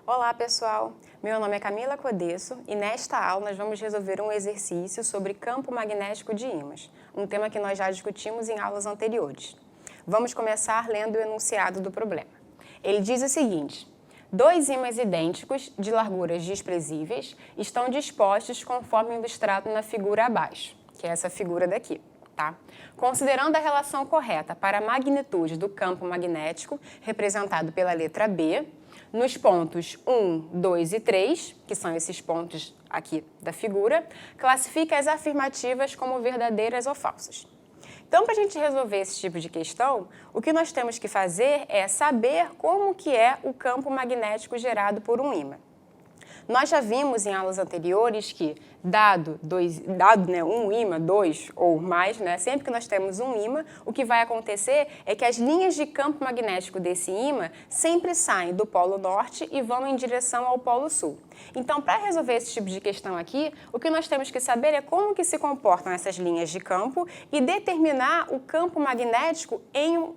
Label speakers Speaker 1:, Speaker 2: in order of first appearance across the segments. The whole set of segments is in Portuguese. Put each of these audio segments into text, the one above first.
Speaker 1: Olá pessoal, meu nome é Camila Codesso e nesta aula nós vamos resolver um exercício sobre campo magnético de ímãs, um tema que nós já discutimos em aulas anteriores. Vamos começar lendo o enunciado do problema. Ele diz o seguinte: dois ímãs idênticos, de larguras desprezíveis, estão dispostos conforme ilustrado na figura abaixo, que é essa figura daqui. Tá? Considerando a relação correta para a magnitude do campo magnético, representado pela letra B, nos pontos 1, 2 e 3, que são esses pontos aqui da figura, classifica as afirmativas como verdadeiras ou falsas. Então, para a gente resolver esse tipo de questão, o que nós temos que fazer é saber como que é o campo magnético gerado por um ímã. Nós já vimos em aulas anteriores que, dado um ímã, dois ou mais, sempre que nós temos um ímã, o que vai acontecer é que as linhas de campo magnético desse ímã sempre saem do polo norte e vão em direção ao polo sul. Então, para resolver esse tipo de questão aqui, o que nós temos que saber é como que se comportam essas linhas de campo e determinar o campo magnético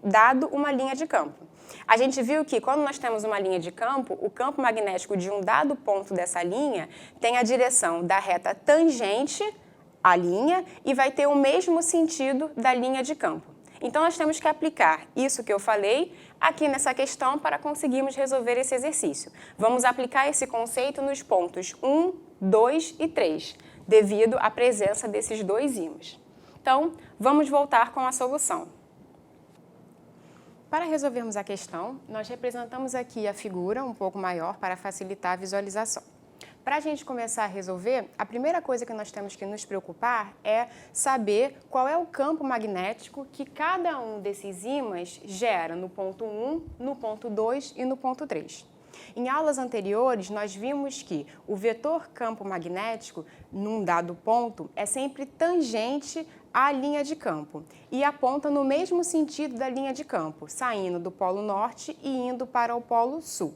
Speaker 1: dado uma linha de campo. A gente viu que quando nós temos uma linha de campo, o campo magnético de um dado ponto dessa linha tem a direção da reta tangente à linha e vai ter o mesmo sentido da linha de campo. Então, nós temos que aplicar isso que eu falei aqui nessa questão para conseguirmos resolver esse exercício. Vamos aplicar esse conceito nos pontos 1, 2 e 3, devido à presença desses dois ímãs. Então, vamos voltar com a solução. Para resolvermos a questão, nós representamos aqui a figura um pouco maior para facilitar a visualização. Para a gente começar a resolver, a primeira coisa que nós temos que nos preocupar é saber qual é o campo magnético que cada um desses ímãs gera no ponto 1, no ponto 2 e no ponto 3. Em aulas anteriores, nós vimos que o vetor campo magnético, num dado ponto, é sempre tangente à linha de campo e aponta no mesmo sentido da linha de campo, saindo do polo norte e indo para o polo sul.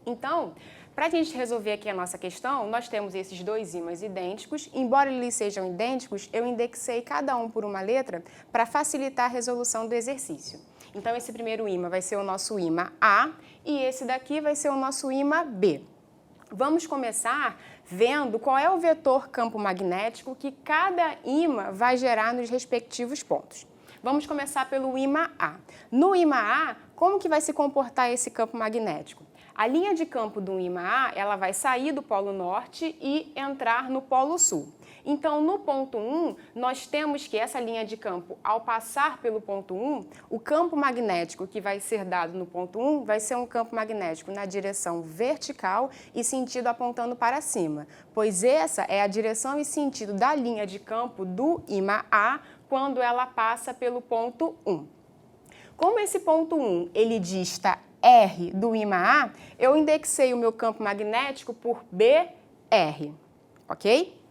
Speaker 1: Então, para a gente resolver aqui a nossa questão, nós temos esses dois ímãs idênticos. Embora eles sejam idênticos, eu indexei cada um por uma letra para facilitar a resolução do exercício. Então, esse primeiro ímã vai ser o nosso ímã A e esse daqui vai ser o nosso ímã B. Vamos começar vendo qual é o vetor campo magnético que cada ímã vai gerar nos respectivos pontos. Vamos começar pelo ímã A. No ímã A, como que vai se comportar esse campo magnético? A linha de campo do ímã A, ela vai sair do polo norte e entrar no polo sul. Então, no ponto 1, nós temos que essa linha de campo, ao passar pelo ponto 1, o campo magnético que vai ser dado no ponto 1 vai ser um campo magnético na direção vertical e sentido apontando para cima, pois essa é a direção e sentido da linha de campo do ímã A quando ela passa pelo ponto 1. Como esse ponto 1, ele dista R do ímã A, eu indexei o meu campo magnético por BR, ok?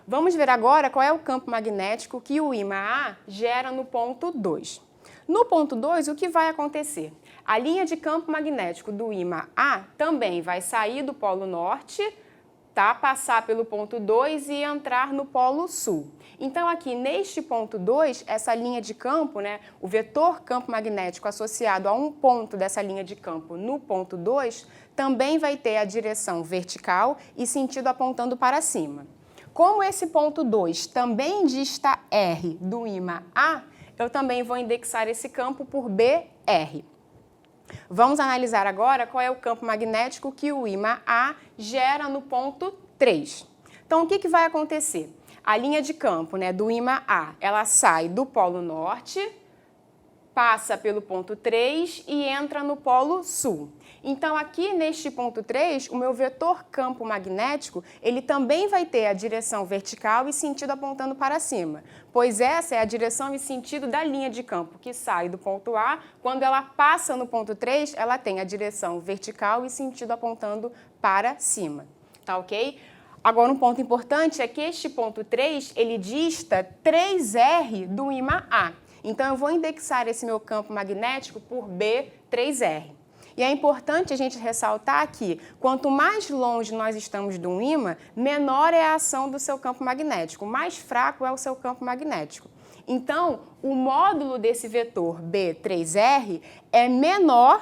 Speaker 1: Vamos ver agora qual é o campo magnético que o ímã A gera no ponto 2. No ponto 2, o que vai acontecer? A linha de campo magnético do ímã A também vai sair do polo norte, passar pelo ponto 2 e entrar no polo sul. Então, aqui neste ponto 2, essa linha de campo, o vetor campo magnético associado a um ponto dessa linha de campo no ponto 2, também vai ter a direção vertical e sentido apontando para cima. Como esse ponto 2 também dista R do ímã A, eu também vou indexar esse campo por BR. Vamos analisar agora qual é o campo magnético que o ímã A gera no ponto 3. Então, o que vai acontecer? A linha de campo do ímã A, ela sai do polo norte, passa pelo ponto 3 e entra no polo sul. Então, aqui neste ponto 3, o meu vetor campo magnético, ele também vai ter a direção vertical e sentido apontando para cima, pois essa é a direção e sentido da linha de campo que sai do ponto A. Quando ela passa no ponto 3, ela tem a direção vertical e sentido apontando para cima, tá ok? Agora, um ponto importante é que este ponto 3, ele dista 3R do ímã A. Então, eu vou indexar esse meu campo magnético por B3R. E é importante a gente ressaltar que, quanto mais longe nós estamos de um ímã, menor é a ação do seu campo magnético, mais fraco é o seu campo magnético. Então, o módulo desse vetor B3R é menor,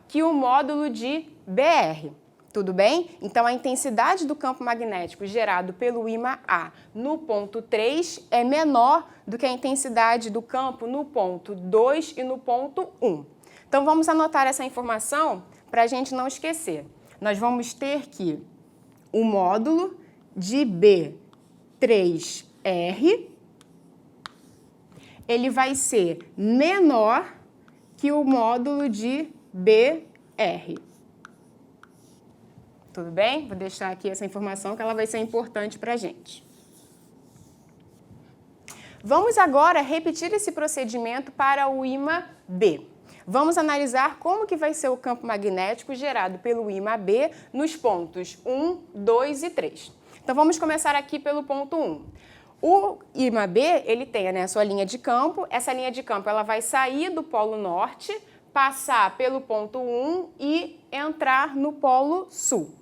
Speaker 1: que o módulo de BR. Tudo bem? Então, a intensidade do campo magnético gerado pelo ímã A no ponto 3 é menor do que a intensidade do campo no ponto 2 e no ponto 1. Então, vamos anotar essa informação para a gente não esquecer. Nós vamos ter que o módulo de B3R, ele vai ser menor que o módulo de BR. Tudo bem? Vou deixar aqui essa informação que ela vai ser importante para a gente. Vamos agora repetir esse procedimento para o ímã B. Vamos analisar como que vai ser o campo magnético gerado pelo ímã B nos pontos 1, 2 e 3. Então, vamos começar aqui pelo ponto 1. O ímã B, ele tem a sua linha de campo. Essa linha de campo ela vai sair do polo norte, passar pelo ponto 1 e entrar no polo sul.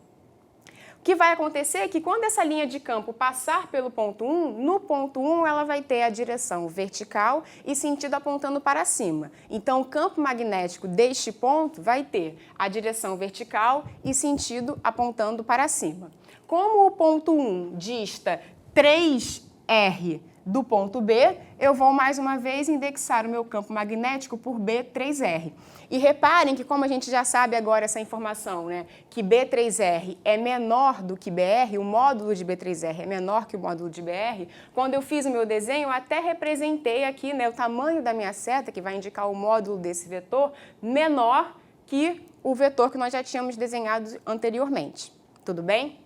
Speaker 1: O que vai acontecer é que quando essa linha de campo passar pelo ponto 1, no ponto 1 ela vai ter a direção vertical e sentido apontando para cima. Então, o campo magnético deste ponto vai ter a direção vertical e sentido apontando para cima. Como o ponto 1 dista 3R do ponto B, eu vou mais uma vez indexar o meu campo magnético por B3R. E reparem que, como a gente já sabe agora essa informação, né, que B3R é menor do que BR, o módulo de B3R é menor que o módulo de BR, quando eu fiz o meu desenho, eu até representei aqui, né, o tamanho da minha seta, que vai indicar o módulo desse vetor, menor que o vetor que nós já tínhamos desenhado anteriormente. Tudo bem?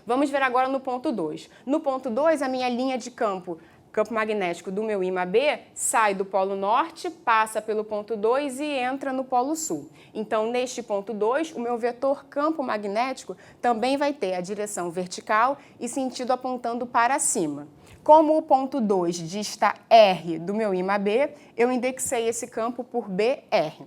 Speaker 1: Vamos ver agora no ponto 2. No ponto 2, a minha linha de campo magnético do meu ímã B sai do polo norte, passa pelo ponto 2 e entra no polo sul. Então, neste ponto 2, o meu vetor campo magnético também vai ter a direção vertical e sentido apontando para cima. Como o ponto 2 dista R do meu ímã B, eu indexei esse campo por BR.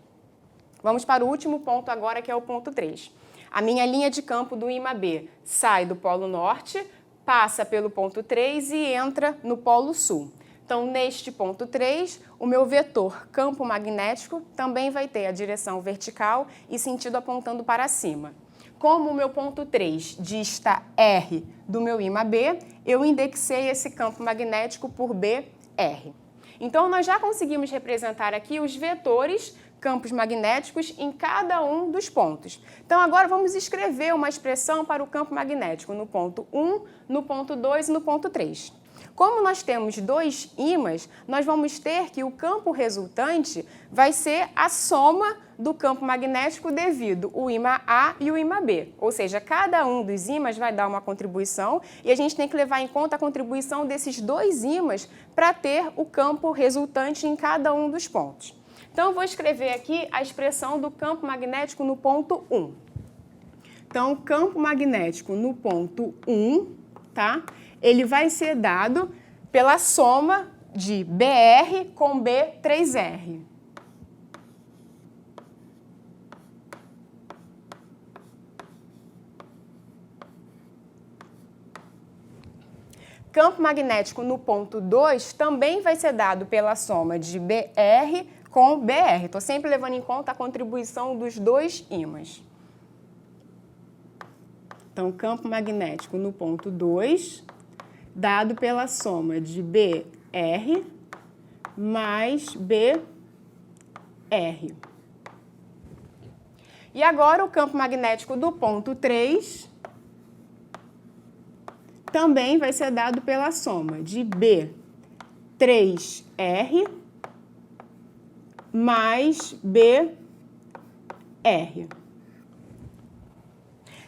Speaker 1: Vamos para o último ponto agora, que é o ponto 3. A minha linha de campo do ímã B sai do polo norte, passa pelo ponto 3 e entra no polo sul. Então, neste ponto 3, o meu vetor campo magnético também vai ter a direção vertical e sentido apontando para cima. Como o meu ponto 3 dista R do meu ímã B, eu indexei esse campo magnético por BR. Então, nós já conseguimos representar aqui os vetores campos magnéticos em cada um dos pontos. Então, agora vamos escrever uma expressão para o campo magnético no ponto 1, no ponto 2 e no ponto 3. Como nós temos dois ímãs, nós vamos ter que o campo resultante vai ser a soma do campo magnético devido o ímã A e o ímã B. Ou seja, cada um dos ímãs vai dar uma contribuição e a gente tem que levar em conta a contribuição desses dois ímãs para ter o campo resultante em cada um dos pontos. Então, eu vou escrever aqui a expressão do campo magnético no ponto 1. Então, o campo magnético no ponto 1, tá? Ele vai ser dado pela soma de BR com B3R. Campo magnético no ponto 2 também vai ser dado pela soma de BR com BR. Estou sempre levando em conta a contribuição dos dois ímãs. Então, campo magnético no ponto 2, dado pela soma de BR mais BR. E agora, o campo magnético do ponto 3 também vai ser dado pela soma de B3R mais BR.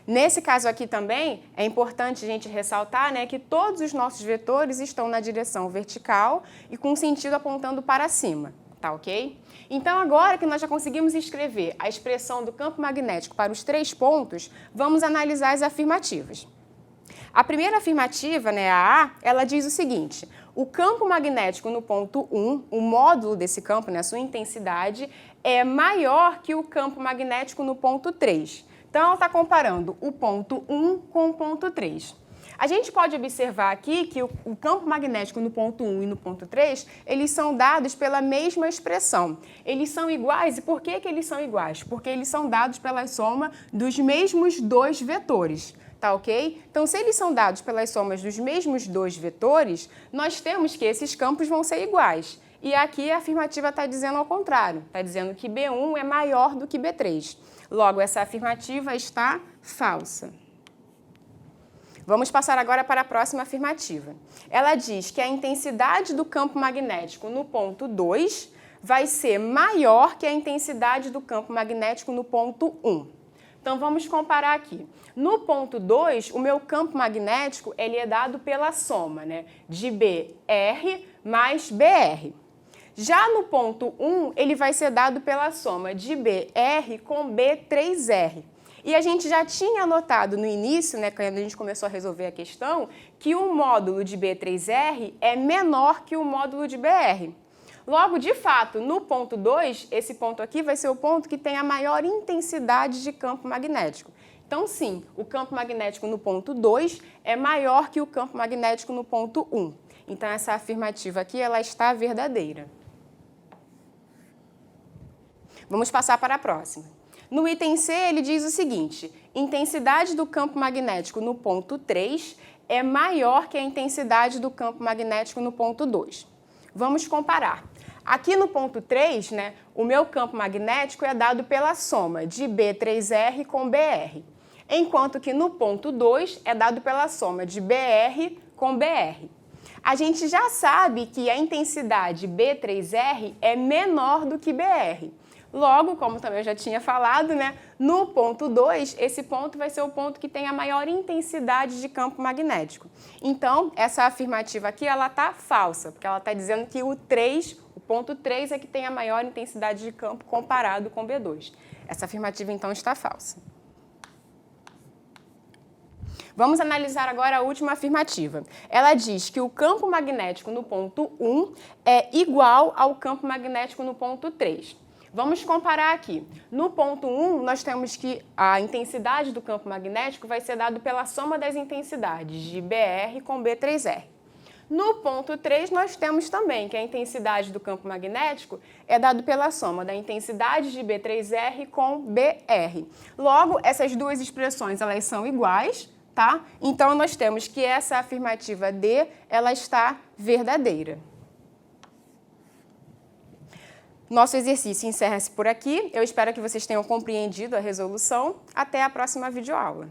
Speaker 1: Nesse caso aqui também, é importante a gente ressaltar, né, que todos os nossos vetores estão na direção vertical e com sentido apontando para cima, tá ok? Então, agora que nós já conseguimos escrever a expressão do campo magnético para os três pontos, vamos analisar as afirmativas. A primeira afirmativa, né, a A, ela diz o seguinte: o campo magnético no ponto 1, o módulo desse campo, né, a sua intensidade, é maior que o campo magnético no ponto 3. Então, ela está comparando o ponto 1 com o ponto 3. A gente pode observar aqui que o campo magnético no ponto 1 e no ponto 3, eles são dados pela mesma expressão. Eles são iguais, e por que eles são iguais? Porque eles são dados pela soma dos mesmos dois vetores. Tá ok? Então, se eles são dados pelas somas dos mesmos dois vetores, nós temos que esses campos vão ser iguais. E aqui a afirmativa está dizendo ao contrário, está dizendo que B1 é maior do que B3. Logo, essa afirmativa está falsa. Vamos passar agora para a próxima afirmativa. Ela diz que a intensidade do campo magnético no ponto 2 vai ser maior que a intensidade do campo magnético no ponto 1. Então, vamos comparar aqui. No ponto 2, o meu campo magnético ele é dado pela soma, né, de BR mais BR. Já no ponto 1, ele vai ser dado pela soma de BR com B3R. E a gente já tinha anotado no início, né, quando a gente começou a resolver a questão, que o módulo de B3R é menor que o módulo de BR. Logo, de fato, no ponto 2, esse ponto aqui vai ser o ponto que tem a maior intensidade de campo magnético. Então, sim, o campo magnético no ponto 2 é maior que o campo magnético no ponto 1. Então, essa afirmativa aqui, ela está verdadeira. Vamos passar para a próxima. No item C, ele diz o seguinte: intensidade do campo magnético no ponto 3 é maior que a intensidade do campo magnético no ponto 2. Vamos comparar. Aqui no ponto 3, né, o meu campo magnético é dado pela soma de B3R com BR, enquanto que no ponto 2 é dado pela soma de BR com BR. A gente já sabe que a intensidade B3R é menor do que BR. Logo, como também eu já tinha falado, né, no ponto 2, esse ponto vai ser o ponto que tem a maior intensidade de campo magnético. Então, essa afirmativa aqui, ela está falsa, porque ela está dizendo que o ponto 3 é que tem a maior intensidade de campo comparado com B2. Essa afirmativa, então, está falsa. Vamos analisar agora a última afirmativa. Ela diz que o campo magnético no ponto 1 é igual ao campo magnético no ponto 3. Vamos comparar aqui. No ponto 1, nós temos que a intensidade do campo magnético vai ser dada pela soma das intensidades de BR com B3R. No ponto 3, nós temos também que a intensidade do campo magnético é dada pela soma da intensidade de B3R com BR. Logo, essas duas expressões elas são iguais, tá? Então, nós temos que essa afirmativa D ela está verdadeira. Nosso exercício encerra-se por aqui. Eu espero que vocês tenham compreendido a resolução. Até a próxima videoaula.